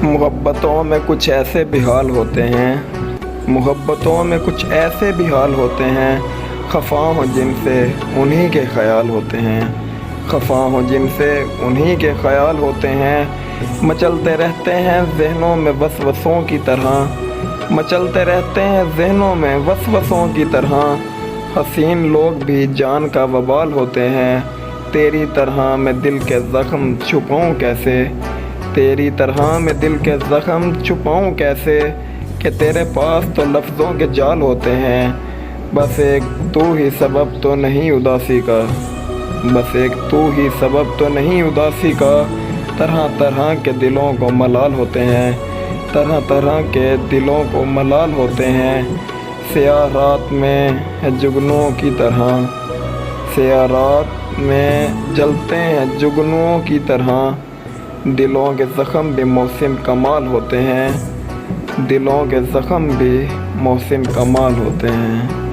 محبتوں میں کچھ ایسے بھی حال ہوتے ہیں، محبتوں میں کچھ ایسے بھی حال ہوتے ہیں، خفا ہوں جن سے انہی کے خیال ہوتے ہیں، خفا ہوں جن سے انہی کے خیال ہوتے ہیں، مچلتے رہتے ہیں ذہنوں میں وسوسوں کی طرح، مچلتے رہتے ہیں ذہنوں میں وسوسوں کی طرح، حسین لوگ بھی جان کا وبال ہوتے ہیں، تیری طرح میں دل کے زخم چھپاؤں کیسے، تیری طرح میں دل کے زخم چھپاؤں کیسے، کہ تیرے پاس تو لفظوں کے جال ہوتے ہیں، بس ایک تو ہی سبب تو نہیں اداسی کا، بس ایک تو ہی سبب تو نہیں اداسی کا، طرح طرح کے دلوں کو ملال ہوتے ہیں، طرح طرح کے دلوں کو ملال ہوتے ہیں، سیاہ رات میں جگنوں کی طرح، سیاہ رات میں جلتے ہیں جگنوں کی طرح، دلوں کے زخم بھی محسن کمال ہوتے ہیں، دلوں کے زخم بھی محسن کمال ہوتے ہیں۔